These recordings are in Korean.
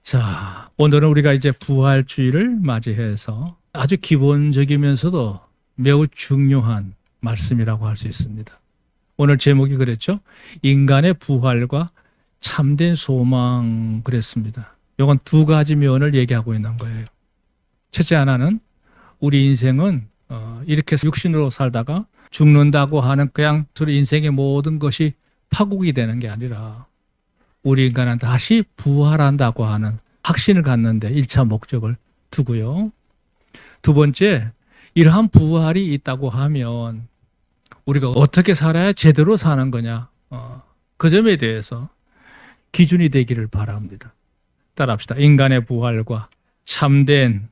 자, 오늘은 우리가 이제 부활주의를 맞이해서 아주 기본적이면서도 매우 중요한 말씀이라고 할 수 있습니다. 오늘 제목이 그랬죠? 인간의 부활과 참된 소망 그랬습니다. 이건 두 가지 면을 얘기하고 있는 거예요. 첫째 하나는 우리 인생은 이렇게 육신으로 살다가 죽는다고 하는 그냥 우리 인생의 모든 것이 파국이 되는 게 아니라 우리 인간은 다시 부활한다고 하는 확신을 갖는데 1차 목적을 두고요. 두 번째, 이러한 부활이 있다고 하면 우리가 어떻게 살아야 제대로 사는 거냐, 그 점에 대해서 기준이 되기를 바랍니다. 따라합시다. 인간의 부활과 참된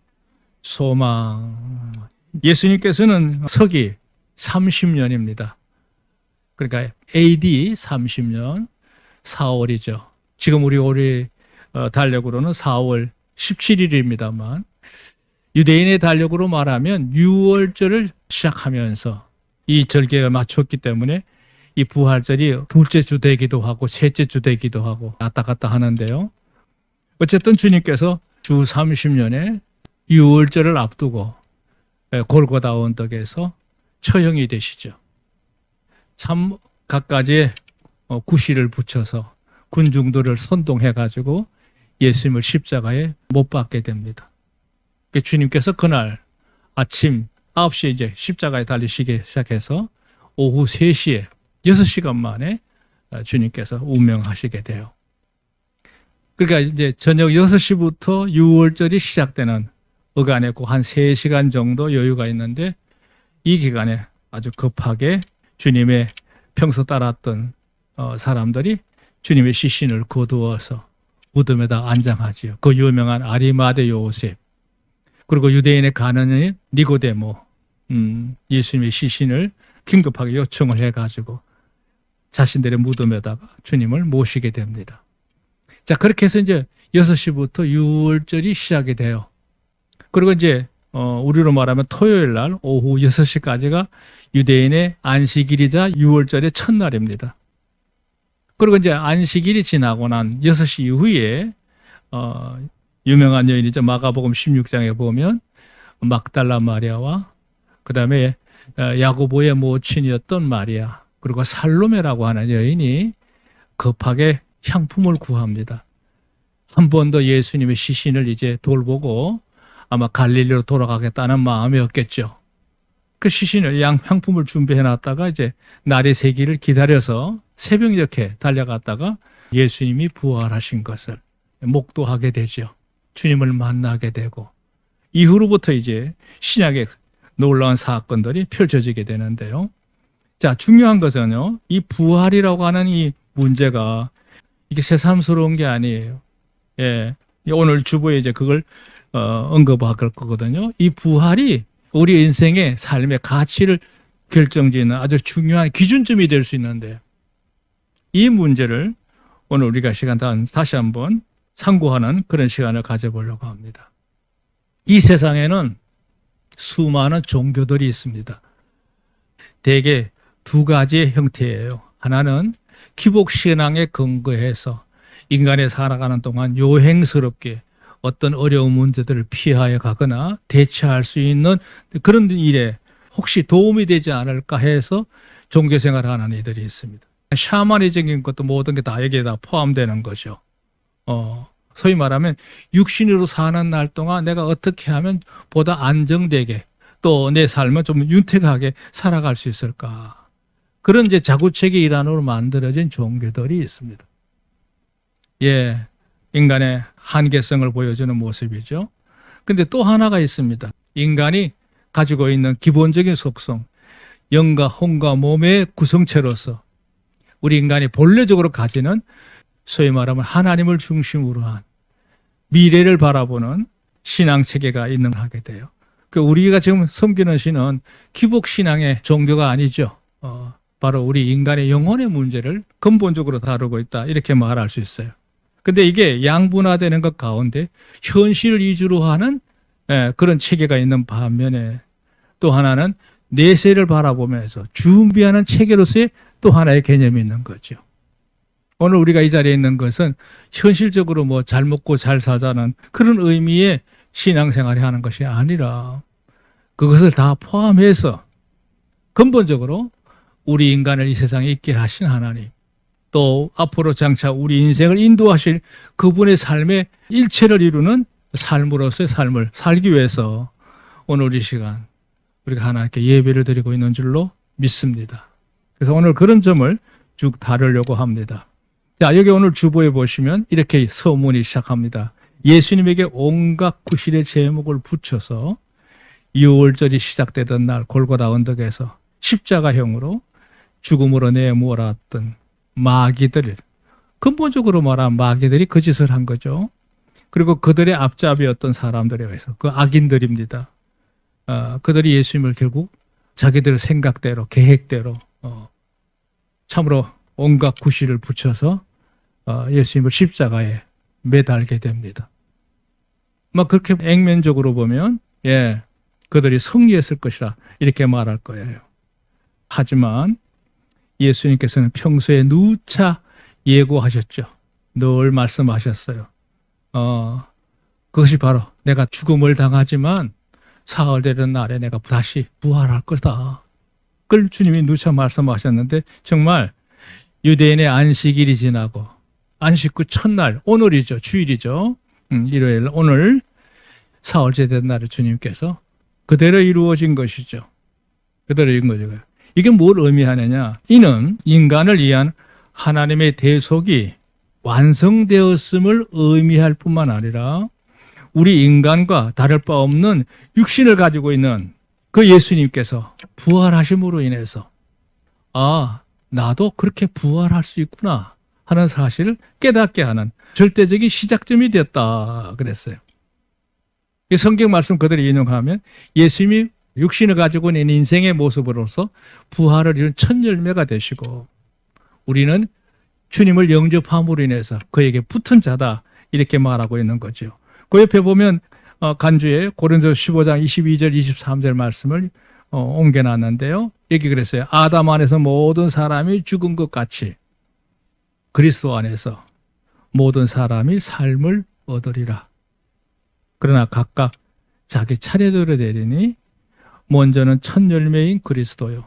소망. 예수님께서는 서기 30년입니다. 그러니까 AD 30년 4월이죠. 지금 우리 달력으로는 4월 17일입니다만 유대인의 달력으로 말하면 6월절을 시작하면서 이 절기에 맞췄기 때문에 이 부활절이 둘째 주 되기도 하고 셋째 주 되기도 하고 왔다 갔다 하는데요. 어쨌든 주님께서 주 30년에 6월절을 앞두고 골고다 언덕에서 처형이 되시죠. 참 갖가지의 구실을 붙여서 군중들을 선동해가지고 예수님을 십자가에 못 박게 됩니다. 주님께서 그날 아침 9시에 이제 십자가에 달리시기 시작해서 오후 3시에 6시간 만에 주님께서 운명하시게 돼요. 그러니까 이제 저녁 6시부터 6월절이 시작되는 어간에 꼭 한 3시간 정도 여유가 있는데 이 기간에 아주 급하게 주님의 평소 따랐던 사람들이 주님의 시신을 거두어서 무덤에다 안장하지요. 그 유명한 아리마대 요셉, 그리고 유대인의 가난인 니고데모, 예수님의 시신을 긴급하게 요청을 해가지고 자신들의 무덤에다가 주님을 모시게 됩니다. 자, 그렇게 해서 이제 6시부터 6월절이 시작이 돼요. 그리고 이제 우리로 말하면 토요일 날 오후 6시까지가 유대인의 안식일이자 6월절의 첫날입니다. 그리고 이제 안식일이 지나고 난 6시 이후에 유명한 여인이죠. 마가복음 16장에 보면 막달라 마리아와 그 다음에 야고보의 모친이었던 마리아, 그리고 살로메라고 하는 여인이 급하게 향품을 구합니다. 한 번 더 예수님의 시신을 이제 돌보고 아마 갈릴리로 돌아가겠다는 마음이었겠죠. 그 시신을 향품을 준비해놨다가 이제 날이 새기를 기다려서 새벽녘에 달려갔다가 예수님이 부활하신 것을 목도하게 되죠. 주님을 만나게 되고 이후로부터 이제 신약의 놀라운 사건들이 펼쳐지게 되는데요. 자, 중요한 것은요, 이 부활이라고 하는 이 문제가 이게 새삼스러운 게 아니에요. 예, 오늘 주보에 이제 그걸 언급할 거거든요. 이 부활이 우리 인생의 삶의 가치를 결정짓는 아주 중요한 기준점이 될 수 있는데 이 문제를 오늘 우리가 시간 다시 한번 상고하는 그런 시간을 가져보려고 합니다. 이 세상에는 수많은 종교들이 있습니다. 대개 두 가지의 형태예요. 하나는 기복신앙에 근거해서 인간이 살아가는 동안 요행스럽게 어떤 어려운 문제들을 피하여 가거나 대처할 수 있는 그런 일에 혹시 도움이 되지 않을까 해서 종교생활을 하는 이들이 있습니다. 샤머니적인 것도 모든 게 다 여기에 다 포함되는 거죠. 소위 말하면 육신으로 사는 날 동안 내가 어떻게 하면 보다 안정되게 또 내 삶을 좀 윤택하게 살아갈 수 있을까. 그런 이제 자구책의 일환으로 만들어진 종교들이 있습니다. 예, 인간의 한계성을 보여주는 모습이죠. 근데 또 하나가 있습니다. 인간이 가지고 있는 기본적인 속성, 영과 혼과 몸의 구성체로서 우리 인간이 본래적으로 가지는 소위 말하면 하나님을 중심으로 한 미래를 바라보는 신앙체계가 하게 돼요. 우리가 지금 섬기는 신은 기복신앙의 종교가 아니죠. 바로 우리 인간의 영혼의 문제를 근본적으로 다루고 있다, 이렇게 말할 수 있어요. 근데 이게 양분화되는 것 가운데 현실을 위주로 하는 그런 체계가 있는 반면에 또 하나는 내세를 바라보면서 준비하는 체계로서의 또 하나의 개념이 있는 거죠. 오늘 우리가 이 자리에 있는 것은 현실적으로 뭐 잘 먹고 잘 살자는 그런 의미의 신앙생활을 하는 것이 아니라 그것을 다 포함해서 근본적으로 우리 인간을 이 세상에 있게 하신 하나님, 또 앞으로 장차 우리 인생을 인도하실 그분의 삶의 일체를 이루는 삶으로서의 삶을 살기 위해서 오늘 이 시간 우리가 하나님께 예배를 드리고 있는 줄로 믿습니다. 그래서 오늘 그런 점을 쭉 다루려고 합니다. 자, 여기 오늘 주보에 보시면 이렇게 서문이 시작합니다. 예수님에게 온갖 구실의 제목을 붙여서 6월절이 시작되던 날 골고다 언덕에서 십자가형으로 죽음으로 내몰았던 마귀들, 근본적으로 말하면 마귀들이 그 짓을 한 거죠. 그리고 그들의 앞잡이였던 사람들에 의해서 그 악인들입니다. 그들이 예수님을 결국 자기들 생각대로 계획대로 참으로 온갖 구실을 붙여서 예수님을 십자가에 매달게 됩니다. 막 그렇게 액면적으로 보면 그들이 승리했을 것이라 이렇게 말할 거예요. 하지만 예수님께서는 평소에 누차 예고하셨죠. 늘 말씀하셨어요. 그것이 바로 내가 죽음을 당하지만 사흘 되는 날에 내가 다시 부활할 거다. 그걸 주님이 누차 말씀하셨는데 정말 유대인의 안식일이 지나고 안식 후 첫날, 오늘이죠. 주일이죠. 일요일 오늘 사흘째 된 날에 주님께서 그대로 이루어진 것이죠. 그대로 이룬 거죠. 이게 뭘 의미하느냐? 이는 인간을 위한 하나님의 대속이 완성되었음을 의미할 뿐만 아니라 우리 인간과 다를 바 없는 육신을 가지고 있는 그 예수님께서 부활하심으로 인해서 나도 그렇게 부활할 수 있구나 하는 사실을 깨닫게 하는 절대적인 시작점이 됐다 그랬어요. 이 성경 말씀 그대로 인용하면 예수님이 육신을 가지고 있는 인생의 모습으로서 부활을 이룬 첫 열매가 되시고 우리는 주님을 영접함으로 인해서 그에게 붙은 자다 이렇게 말하고 있는 거죠. 그 옆에 보면 간주에 고린도서 15장 22절 23절 말씀을 옮겨놨는데요. 여기 그랬어요. 아담 안에서 모든 사람이 죽은 것 같이 그리스도 안에서 모든 사람이 삶을 얻으리라. 그러나 각각 자기 차례대로 되리니 먼저는 첫 열매인 그리스도요.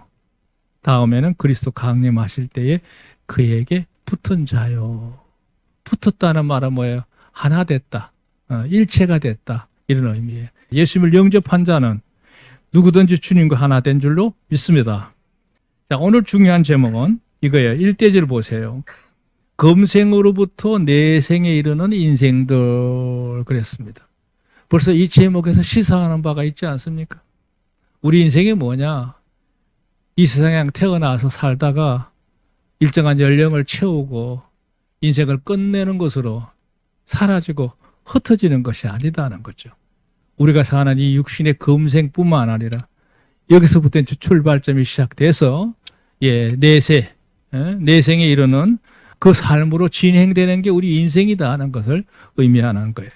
다음에는 그리스도 강림하실 때에 그에게 붙은 자요. 붙었다는 말은 뭐예요? 하나 됐다. 일체가 됐다. 이런 의미예요. 예수님을 영접한 자는 누구든지 주님과 하나 된 줄로 믿습니다. 자, 오늘 중요한 제목은 이거예요. 1대절 보세요. 금생으로부터 내생에 이르는 인생들 그랬습니다. 벌써 이 제목에서 시사하는 바가 있지 않습니까? 우리 인생이 뭐냐? 이 세상에 태어나서 살다가 일정한 연령을 채우고 인생을 끝내는 것으로 사라지고 흩어지는 것이 아니다는 거죠. 우리가 사는 이 육신의 금생뿐만 아니라 여기서부터 출발점이 시작돼서 내생에 이르는 그 삶으로 진행되는 게 우리 인생이다 하는 것을 의미하는 거예요.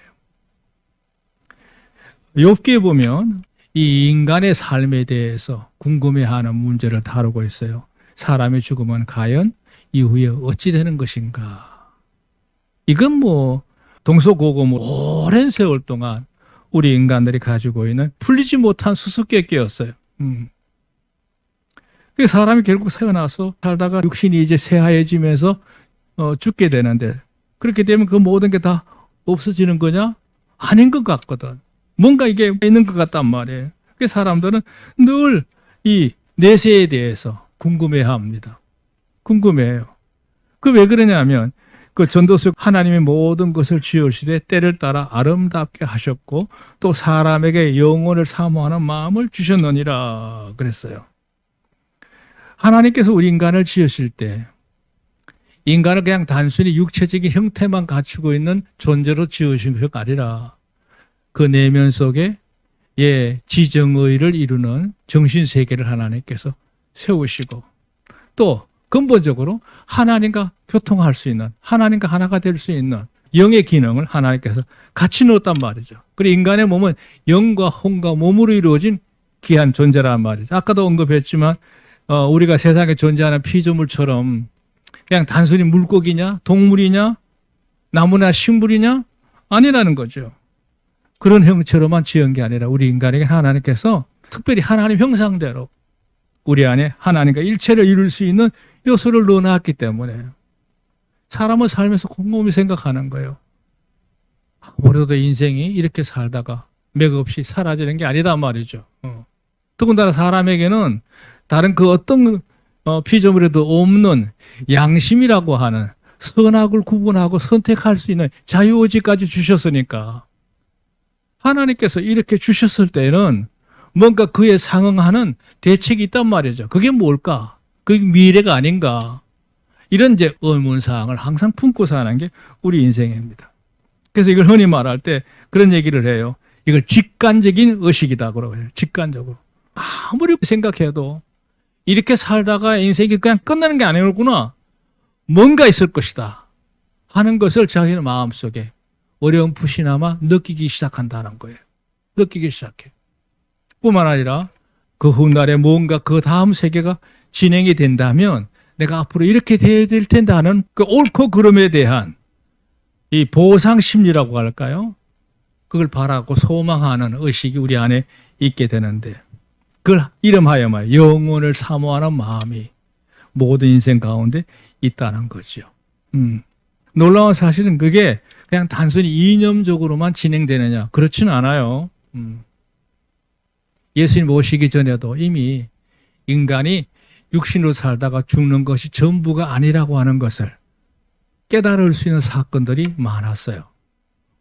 욥기에 보면 이 인간의 삶에 대해서 궁금해하는 문제를 다루고 있어요. 사람의 죽음은 과연 이후에 어찌 되는 것인가? 이건 뭐 동서고금 오랜 세월 동안 우리 인간들이 가지고 있는 풀리지 못한 수수께끼였어요. 사람이 결국 태어나서 살다가 육신이 이제 새하얘지면서 죽게 되는데 그렇게 되면 그 모든 게 다 없어지는 거냐? 아닌 것 같거든. 뭔가 이게 있는 것 같단 말이에요. 그래서 사람들은 늘 이 내세에 대해서 궁금해합니다. 궁금해해요. 그 왜 그러냐면 그 전도서 하나님의 모든 것을 지으시되 때를 따라 아름답게 하셨고 또 사람에게 영혼을 사모하는 마음을 주셨느니라 그랬어요. 하나님께서 우리 인간을 지으실 때 인간을 그냥 단순히 육체적인 형태만 갖추고 있는 존재로 지으신 것이 아니라 그 내면 속에 지정의를 이루는 정신세계를 하나님께서 세우시고 또 근본적으로 하나님과 교통할 수 있는 하나님과 하나가 될 수 있는 영의 기능을 하나님께서 같이 넣었단 말이죠. 그리고 인간의 몸은 영과 혼과 몸으로 이루어진 귀한 존재란 말이죠. 아까도 언급했지만 우리가 세상에 존재하는 피조물처럼 그냥 단순히 물고기냐, 동물이냐, 나무나 식물이냐? 아니라는 거죠. 그런 형체로만 지은 게 아니라 우리 인간에게 하나님께서 특별히 하나님 형상대로 우리 안에 하나님과 일체를 이룰 수 있는 요소를 넣어놨기 때문에 사람은 살면서 곰곰이 생각하는 거예요. 아무래도 인생이 이렇게 살다가 맥없이 사라지는 게 아니다 말이죠. 더군다나 사람에게는 다른 그 어떤 피조물에도 없는 양심이라고 하는 선악을 구분하고 선택할 수 있는 자유의지까지 주셨으니까 하나님께서 이렇게 주셨을 때는 뭔가 그에 상응하는 대책이 있단 말이죠. 그게 뭘까? 그게 미래가 아닌가? 이런 이제 의문사항을 항상 품고 사는 게 우리 인생입니다. 그래서 이걸 흔히 말할 때 그런 얘기를 해요. 이걸 직관적인 의식이다 그러고 해요. 직관적으로. 아무리 생각해도 이렇게 살다가 인생이 그냥 끝나는 게 아니구나. 뭔가 있을 것이다 하는 것을 자기의 마음속에 어렴풋이나마 느끼기 시작한다는 거예요. 느끼기 시작해. 뿐만 아니라 그 훗날에 뭔가 그 다음 세계가 진행이 된다면 내가 앞으로 이렇게 되어야 될 텐데 하는 그 옳고 그름에 대한 이 보상심리라고 할까요? 그걸 바라고 소망하는 의식이 우리 안에 있게 되는데 그걸 이름하여 영혼을 사모하는 마음이 모든 인생 가운데 있다는 거죠. 놀라운 사실은 그게 그냥 단순히 이념적으로만 진행되느냐? 그렇지는 않아요. 예수님 오시기 전에도 이미 인간이 육신으로 살다가 죽는 것이 전부가 아니라고 하는 것을 깨달을 수 있는 사건들이 많았어요.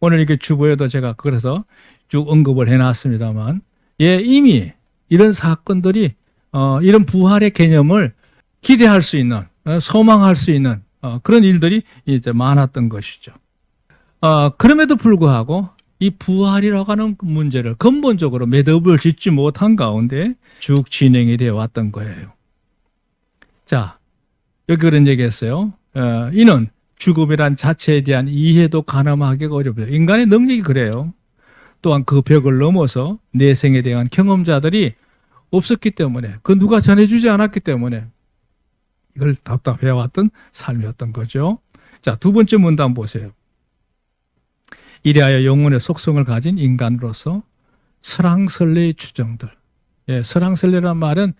오늘 이렇게 주보에도 제가 그래서 쭉 언급을 해놨습니다만, 이미 이런 사건들이 이런 부활의 개념을 기대할 수 있는, 소망할 수 있는 그런 일들이 이제 많았던 것이죠. 그럼에도 불구하고 이 부활이라고 하는 문제를 근본적으로 매듭을 짓지 못한 가운데 쭉 진행이 되어 왔던 거예요. 자, 여기 그런 얘기했어요. 이는 죽음이란 자체에 대한 이해도 가늠하기가 어렵다. 인간의 능력이 그래요. 또한 그 벽을 넘어서 내생에 대한 경험자들이 없었기 때문에, 그 누가 전해주지 않았기 때문에 이걸 답답해왔던 삶이었던 거죠. 자, 두 번째 문단 보세요. 이래하여 영혼의 속성을 가진 인간으로서 설왕설래의 추정들. 설왕설래란 말은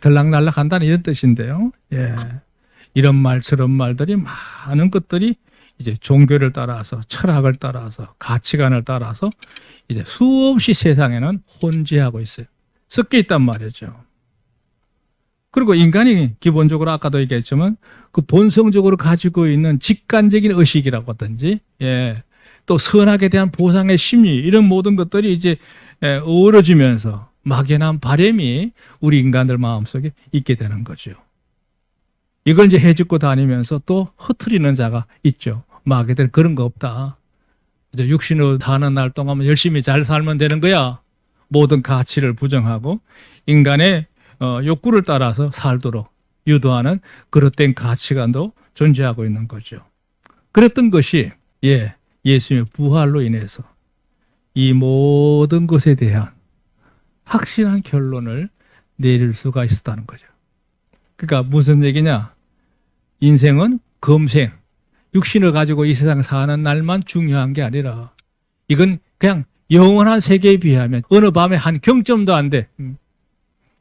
들락날락한다는 이런 뜻인데요. 이런 말 저런 말들이 많은 것들이 이제 종교를 따라서 철학을 따라서 가치관을 따라서 이제 수없이 세상에는 혼재하고 있어요. 섞여 있단 말이죠. 그리고 인간이 기본적으로 아까도 얘기했지만 그 본성적으로 가지고 있는 직관적인 의식이라고 하든지 또 선악에 대한 보상의 심리 이런 모든 것들이 이제 어우러지면서 막연한 바람이 우리 인간들 마음속에 있게 되는 거죠. 이걸 이제 해집고 다니면서 또 흐트리는 자가 있죠. 마귀들 그런 거 없다. 이제 육신으로 사는 날 동안 열심히 잘 살면 되는 거야. 모든 가치를 부정하고 인간의 욕구를 따라서 살도록 유도하는 그릇된 가치관도 존재하고 있는 거죠. 그랬던 것이 예수님의 부활로 인해서 이 모든 것에 대한 확실한 결론을 내릴 수가 있었다는 거죠. 그러니까 무슨 얘기냐? 인생은 금생, 육신을 가지고 이 세상 사는 날만 중요한 게 아니라 이건 그냥 영원한 세계에 비하면 어느 밤에 한 경점도 안 돼.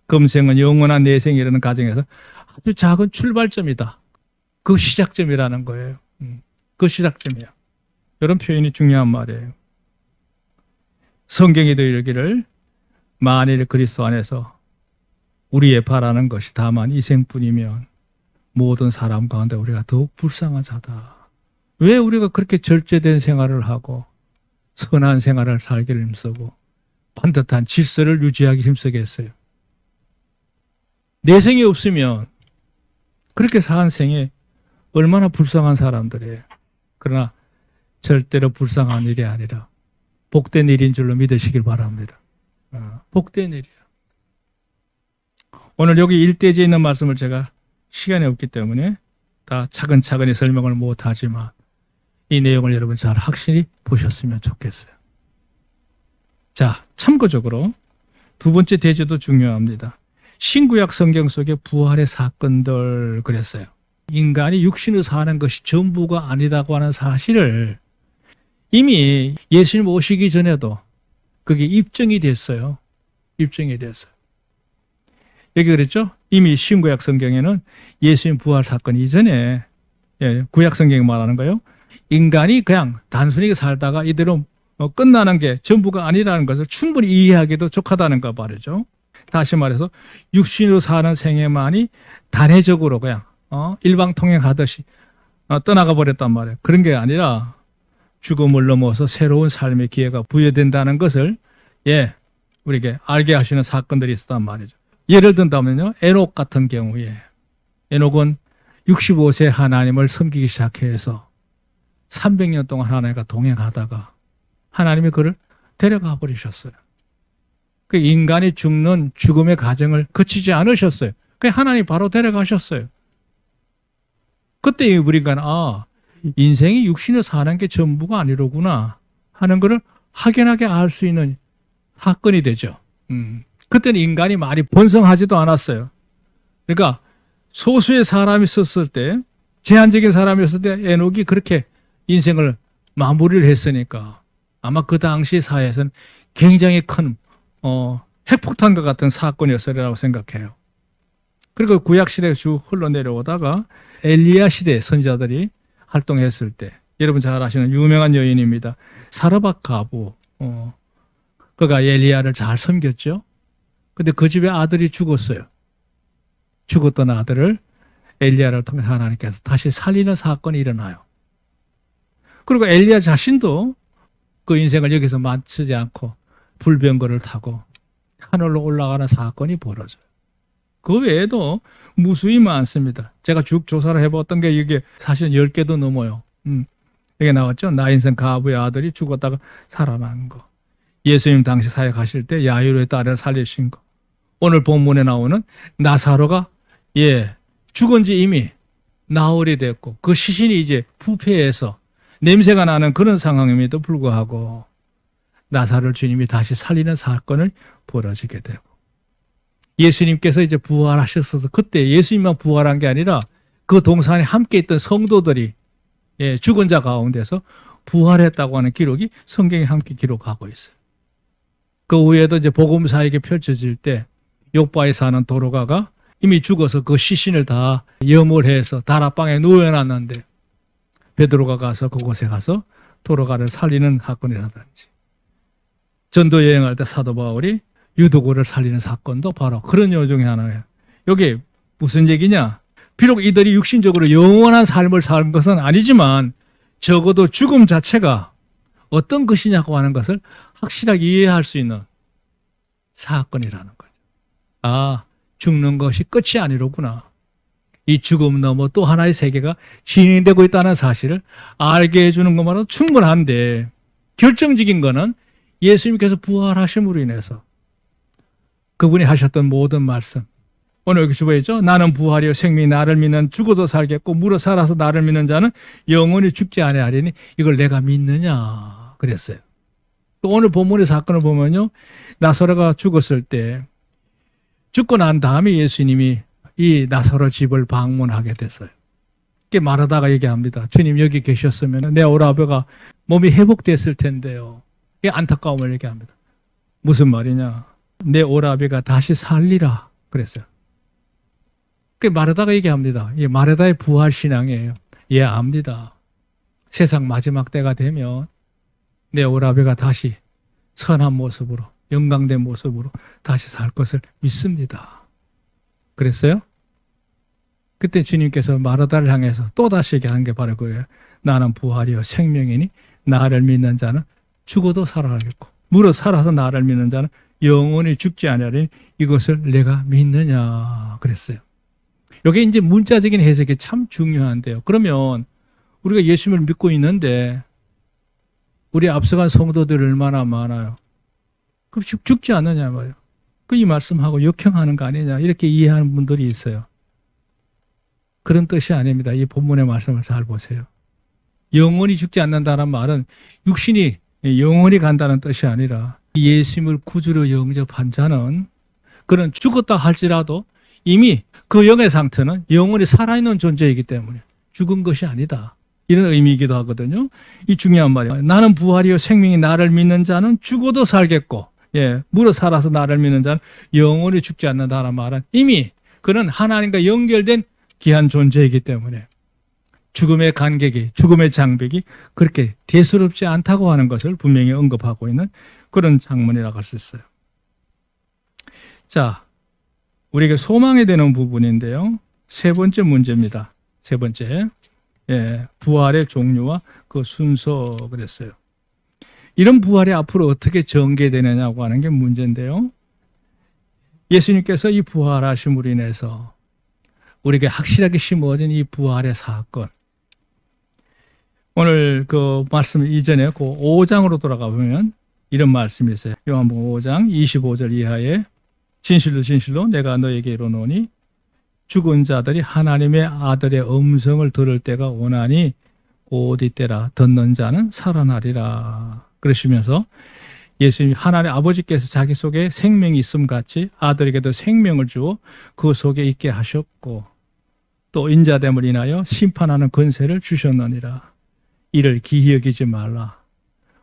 금생은 영원한 내생이라는 가정에서 아주 작은 출발점이다. 그 시작점이라는 거예요. 그 시작점이야. 이런 표현이 중요한 말이에요. 성경에도 이르기를 만일 그리스도 안에서 우리의 바라는 것이 다만 이 생뿐이면 모든 사람 가운데 우리가 더욱 불쌍한 자다. 왜 우리가 그렇게 절제된 생활을 하고 선한 생활을 살기를 힘쓰고 반듯한 질서를 유지하기 힘쓰겠어요? 내생이 없으면 그렇게 산 생에 얼마나 불쌍한 사람들이에요. 그러나 절대로 불쌍한 일이 아니라 복된 일인 줄로 믿으시길 바랍니다. 복된 일이야. 오늘 여기 1대지에 있는 말씀을 제가 시간이 없기 때문에 다 차근차근히 설명을 못하지만 이 내용을 여러분 잘 확실히 보셨으면 좋겠어요. 자, 참고적으로 두 번째 대지도 중요합니다. 신구약 성경 속의 부활의 사건들 그랬어요. 인간이 육신으로 사는 것이 전부가 아니다고 하는 사실을 이미 예수님 오시기 전에도 그게 입증이 됐어요. 입증이 됐어요. 여기 그랬죠? 이미 신구약 성경에는 예수님 부활 사건 이전에, 구약 성경이 말하는 거예요. 인간이 그냥 단순히 살다가 이대로 끝나는 게 전부가 아니라는 것을 충분히 이해하기도 족하다는 거 말이죠. 다시 말해서 육신으로 사는 생애만이 단회적으로 그냥 일방통행하듯이 떠나가 버렸단 말이에요. 그런 게 아니라 죽음을 넘어서 새로운 삶의 기회가 부여된다는 것을 우리에게 알게 하시는 사건들이 있었단 말이죠. 예를 든다면요, 에녹 같은 경우에 에녹은 65세 하나님을 섬기기 시작해서 300년 동안 하나님과 동행하다가 하나님이 그를 데려가 버리셨어요. 그 인간이 죽는 죽음의 과정을 거치지 않으셨어요. 그 하나님이 바로 데려가셨어요. 그때 우리가 인생이 육신을 사는 게 전부가 아니로구나 하는 것을 확연하게 알 수 있는 사건이 되죠. 그때는 인간이 많이 번성하지도 않았어요. 그러니까 소수의 사람이 있었을 때, 제한적인 사람이 있을 때 에녹이 그렇게 인생을 마무리를 했으니까 아마 그 당시 사회에서는 굉장히 큰 핵폭탄과 같은 사건이었으리라고 생각해요. 그리고 구약시대에 쭉 흘러내려오다가 엘리야 시대 선지자들이 활동했을 때, 여러분 잘 아시는 유명한 여인입니다. 사르밧 가부. 그가 엘리야를 잘 섬겼죠. 근데 그 집에 아들이 죽었어요. 죽었던 아들을 엘리야를 통해 하나님께서 다시 살리는 사건이 일어나요. 그리고 엘리야 자신도 그 인생을 여기서 마치지 않고 불병거를 타고 하늘로 올라가는 사건이 벌어져요. 그 외에도 무수히 많습니다. 제가 쭉 조사를 해봤던 게 이게 사실 10개도 넘어요. 여기 나왔죠. 나인성 가부의 아들이 죽었다가 살아난 거. 예수님 당시 사역하실 때 야이로의 딸을 살리신 거. 오늘 본문에 나오는 나사로가 죽은 지 이미 나흘이 됐고 그 시신이 이제 부패해서 냄새가 나는 그런 상황임에도 불구하고 나사로를 주님이 다시 살리는 사건을 벌어지게 되고, 예수님께서 이제 부활하셨어서 그때 예수님만 부활한 게 아니라 그 동산에 함께 있던 성도들이 죽은 자 가운데서 부활했다고 하는 기록이 성경에 함께 기록하고 있어요. 그 후에도 이제 복음사에게 펼쳐질 때 요바에 사는 도로가가 이미 죽어서 그 시신을 다 염을해서 다락방에 누워놨는데 베드로가 가서 그곳에 가서 도로가를 살리는 사건이라든지, 전도 여행할 때 사도 바울이 유도고를 살리는 사건도 바로 그런 요 중에 하나예요. 여기 무슨 얘기냐? 비록 이들이 육신적으로 영원한 삶을 산 것은 아니지만 적어도 죽음 자체가 어떤 것이냐고 하는 것을 확실하게 이해할 수 있는 사건이라는 거죠. 죽는 것이 끝이 아니로구나. 이 죽음 넘어 또 하나의 세계가 진행되고 있다는 사실을 알게 해주는 것만으로 충분한데, 결정적인 거는 예수님께서 부활하심으로 인해서 그분이 하셨던 모든 말씀, 오늘 여기 주보했죠. 나는 부활이요 생명이, 나를 믿는 죽어도 살겠고 물어 살아서 나를 믿는 자는 영원히 죽지 아니하리니 이걸 내가 믿느냐 그랬어요. 또 오늘 본문의 사건을 보면요, 나사로가 죽었을 때 죽고 난 다음에 예수님이 이 나사로 집을 방문하게 됐어요. 이렇게 말하다가 얘기합니다. 주님 여기 계셨으면 내 오라버가 몸이 회복됐을 텐데요. 이게 안타까움을 얘기합니다. 무슨 말이냐? 내 오라비가 다시 살리라 그랬어요. 그 마르다가 얘기합니다. 이 마르다의 부활 신앙이에요. 압니다. 세상 마지막 때가 되면 내 오라비가 다시 선한 모습으로, 영광된 모습으로 다시 살 것을 믿습니다. 그랬어요? 그때 주님께서 마르다를 향해서 또다시 얘기하는 게 바로 그거예요. 나는 부활이요 생명이니 나를 믿는 자는 죽어도 살아나겠고 물어 살아서 나를 믿는 자는 영원히 죽지 아니하리니 이것을 내가 믿느냐 그랬어요. 이게 이제 문자적인 해석이 참 중요한데요. 그러면 우리가 예수님을 믿고 있는데 우리 앞서간 성도들 얼마나 많아요. 그럼 죽지 않느냐 말이에요. 이 말씀하고 역행하는 거 아니냐 이렇게 이해하는 분들이 있어요. 그런 뜻이 아닙니다. 이 본문의 말씀을 잘 보세요. 영원히 죽지 않는다는 말은 육신이 영원히 간다는 뜻이 아니라 예수님을 구주로 영접한 자는 그는 죽었다 할지라도 이미 그 영의 상태는 영원히 살아있는 존재이기 때문에 죽은 것이 아니다. 이런 의미이기도 하거든요. 이 중요한 말이에요. 나는 부활이요 생명이 나를 믿는 자는 죽어도 살겠고, 물어 살아서 나를 믿는 자는 영원히 죽지 않는다라는 말은 이미 그는 하나님과 연결된 귀한 존재이기 때문에 죽음의 간격이, 죽음의 장벽이 그렇게 대수롭지 않다고 하는 것을 분명히 언급하고 있는 그런 장문이라고 할 수 있어요. 자, 우리에게 소망이 되는 부분인데요. 세 번째 문제입니다. 세 번째. 부활의 종류와 그 순서 그랬어요. 이런 부활이 앞으로 어떻게 전개되느냐고 하는 게 문제인데요. 예수님께서 이 부활하심으로 인해서 우리에게 확실하게 심어진 이 부활의 사건. 오늘 그 말씀 이전에 그 5장으로 돌아가 보면 이런 말씀이 있어요. 요한복음 5장 25절 이하에 진실로 진실로 내가 너에게 이르노니 죽은 자들이 하나님의 아들의 음성을 들을 때가 오나니 곧 이때라 듣는 자는 살아나리라. 그러시면서 예수님 하나님 아버지께서 자기 속에 생명이 있음 같이 아들에게도 생명을 주어 그 속에 있게 하셨고 또 인자됨을 인하여 심판하는 권세를 주셨느니라. 이를 기히 여기지 말라.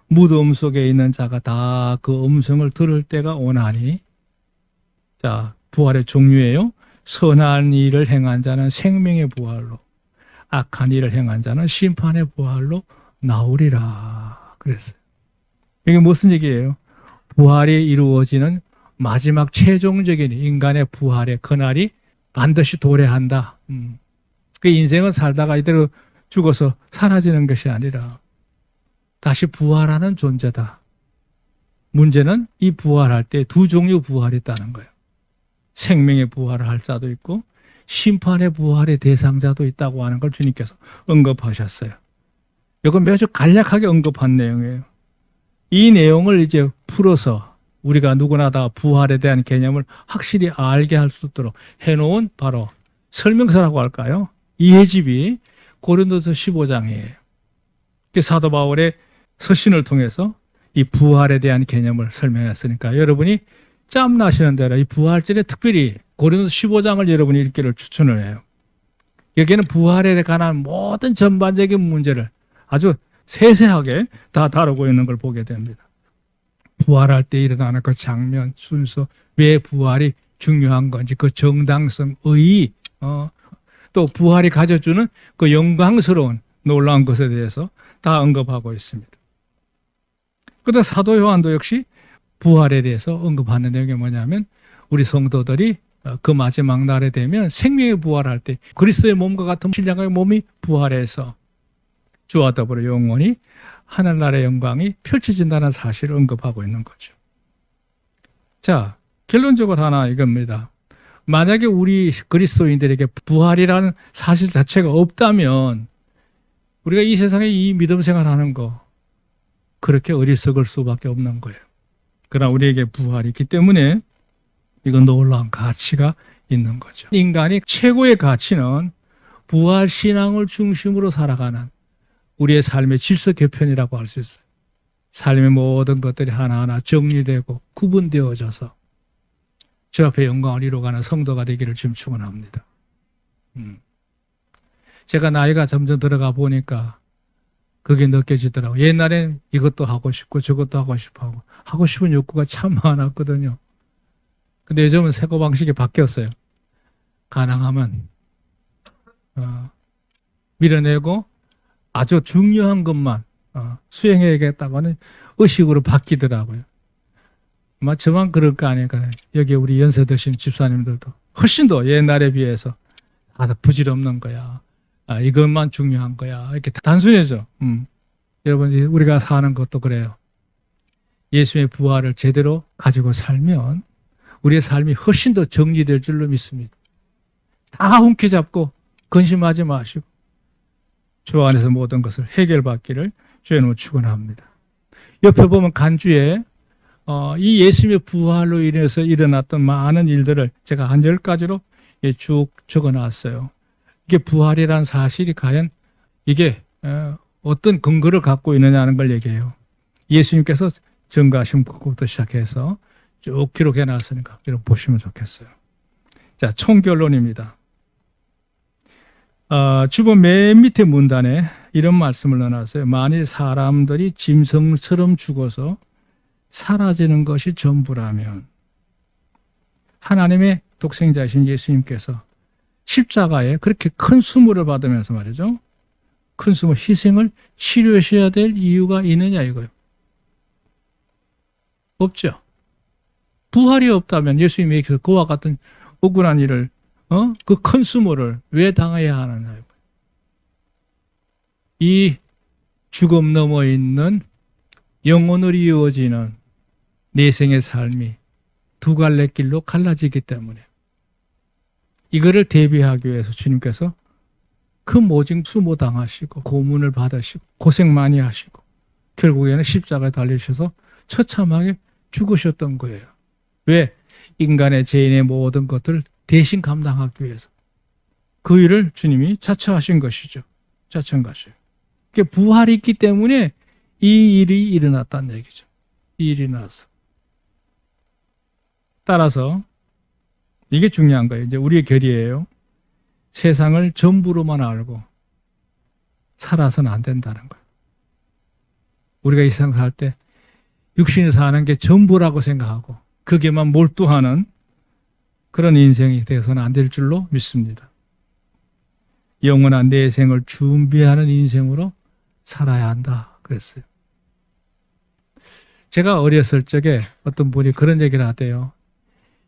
무덤 속에 있는 자가 다 그 음성을 들을 때가 오나니. 자, 부활의 종류예요. 선한 일을 행한 자는 생명의 부활로, 악한 일을 행한 자는 심판의 부활로 나오리라. 그랬어요. 이게 무슨 얘기예요? 부활이 이루어지는 마지막 최종적인 인간의 부활의 그날이 반드시 도래한다. 그 인생은 살다가 이대로 죽어서 사라지는 것이 아니라 다시 부활하는 존재다. 문제는 이 부활할 때 두 종류 부활이 있다는 거예요. 생명의 부활을 할 자도 있고 심판의 부활의 대상자도 있다고 하는 걸 주님께서 언급하셨어요. 이건 매주 간략하게 언급한 내용이에요. 이 내용을 이제 풀어서 우리가 누구나 다 부활에 대한 개념을 확실히 알게 할 수 있도록 해놓은 바로 설명서라고 할까요? 이해집이 고린도서 15장이에요. 사도 바울의 서신을 통해서 이 부활에 대한 개념을 설명했으니까 여러분이 짬나시는 대로 이 부활절에 특별히 고린도서 15장을 여러분이 읽기를 추천을 해요. 여기에는 부활에 관한 모든 전반적인 문제를 아주 세세하게 다 다루고 있는 걸 보게 됩니다. 부활할 때 일어나는 그 장면, 순서, 왜 부활이 중요한 건지, 그 정당성, 의의, 또 부활이 가져주는 그 영광스러운 놀라운 것에 대해서 다 언급하고 있습니다. 그러다 사도 요한도 역시 부활에 대해서 언급하는 내용이 뭐냐면 우리 성도들이 그 마지막 날에 되면 생명의 부활할 때 그리스도의 몸과 같은 신령의 몸이 부활해서 주와 더불어 영원히 하늘나라의 영광이 펼쳐진다는 사실을 언급하고 있는 거죠. 자, 결론적으로 하나 이겁니다. 만약에 우리 그리스도인들에게 부활이라는 사실 자체가 없다면 우리가 이 세상에 이 믿음 생활하는 거 그렇게 어리석을 수밖에 없는 거예요. 그러나 우리에게 부활이 있기 때문에 이건 놀라운 가치가 있는 거죠. 인간이 최고의 가치는 부활 신앙을 중심으로 살아가는 우리의 삶의 질서 개편이라고 할 수 있어요. 삶의 모든 것들이 하나하나 정리되고 구분되어져서 주 앞에 영광을 이루어가는 성도가 되기를 지금 축원합니다. 제가 나이가 점점 들어가 보니까 그게 느껴지더라고요. 옛날엔 이것도 하고 싶고 저것도 하고 싶어 하고 싶은 욕구가 참 많았거든요. 근데 요즘은 사고방식이 바뀌었어요. 가능하면 밀어내고 아주 중요한 것만 수행해야겠다고 하는 의식으로 바뀌더라고요. 아마 저만 그럴 거 아닐까요? 여기 우리 연세 드신 집사님들도 훨씬 더 옛날에 비해서 다 부질없는 거야. 이것만 중요한 거야. 이렇게 단순해져. 여러분, 우리가 사는 것도 그래요. 예수의 부활을 제대로 가지고 살면 우리의 삶이 훨씬 더 정리될 줄로 믿습니다. 다 움켜잡고 근심하지 마시고 주 안에서 모든 것을 해결받기를 주의 이름으로 축원합니다. 옆에 보면 간주에 이 예수님의 부활로 인해서 일어났던 많은 일들을 제가 한 10가지로 쭉 적어놨어요. 이게 부활이라는 사실이 과연 이게 어떤 근거를 갖고 있느냐는 걸 얘기해요. 예수님께서 증거하신 것부터 시작해서 쭉 기록해 놨으니까 여러분 보시면 좋겠어요. 자, 총결론입니다. 주본 맨 밑에 문단에 이런 말씀을 넣어놨어요. 만일 사람들이 짐승처럼 죽어서 사라지는 것이 전부라면 하나님의 독생자이신 예수님께서 십자가에 그렇게 큰 수모를 받으면서 말이죠. 큰 수모 희생을 치르셔야 될 이유가 있느냐 이거예요. 없죠. 부활이 없다면 예수님이 그와 같은 억울한 일을 그 큰 수모를 왜 당해야 하느냐. 이 죽음 넘어 있는 영혼으로 이어지는 내생의 삶이 두 갈래 길로 갈라지기 때문에 이거를 대비하기 위해서 주님께서 그 모진 수모 당하시고 고문을 받으시고 고생 많이 하시고 결국에는 십자가에 달리셔서 처참하게 죽으셨던 거예요. 왜? 인간의 죄인의 모든 것들을 대신 감당하기 위해서. 그 일을 주님이 자처하신 것이죠. 자처한 것이에요. 부활이 있기 때문에 이 일이 일어났다는 얘기죠. 이 일이 일어났어. 따라서 이게 중요한 거예요. 이제 우리의 결의예요. 세상을 전부로만 알고 살아서는 안 된다는 거예요. 우리가 이 세상 살 때 육신이 사는 게 전부라고 생각하고 거기에만 몰두하는 그런 인생이 되어서는 안 될 줄로 믿습니다. 영원한 내생을 준비하는 인생으로 살아야 한다 그랬어요. 제가 어렸을 적에 어떤 분이 그런 얘기를 하대요.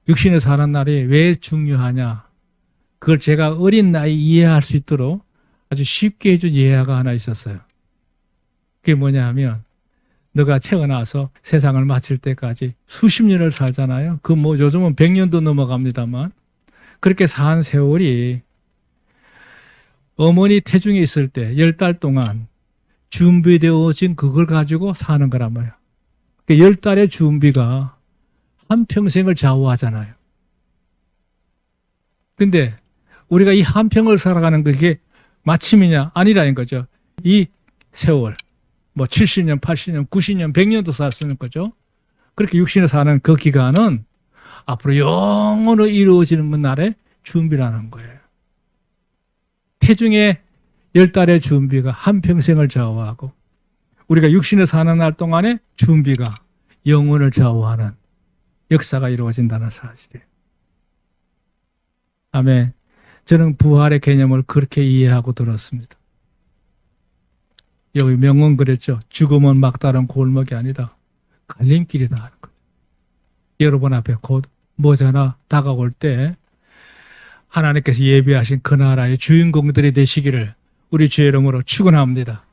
육신을 사는 날이 왜 중요하냐. 그걸 제가 어린 나이 이해할 수 있도록 아주 쉽게 해준 예화가 하나 있었어요. 그게 뭐냐 하면 너가 태어나서 세상을 마칠 때까지 수십 년을 살잖아요. 그 뭐 요즘은 100년도 넘어갑니다만 그렇게 산 세월이 어머니 태중에 있을 때 10달 동안 준비되어진 그걸 가지고 사는 거란 말이야. 10달의 준비가 한평생을 좌우하잖아요. 근데 우리가 이 한평을 살아가는 그게 마침이냐? 아니라는 거죠. 이 세월, 뭐 70년, 80년, 90년, 100년도 살 수 있는 거죠. 그렇게 육신을 사는 그 기간은 앞으로 영원히 이루어지는 날의 준비라는 거예요. 태중의 10달의 준비가 한평생을 좌우하고 우리가 육신을 사는 날 동안의 준비가 영혼을 좌우하는 역사가 이루어진다는 사실이에요. 아멘. 저는 부활의 개념을 그렇게 이해하고 들었습니다. 여기 명언 그랬죠. 죽음은 막다른 골목이 아니다. 갈림길이다 하는 거예요. 여러분 앞에 곧 머지않아 다가올 때 하나님께서 예비하신 그 나라의 주인공들이 되시기를 우리 주의 이름으로 축원합니다.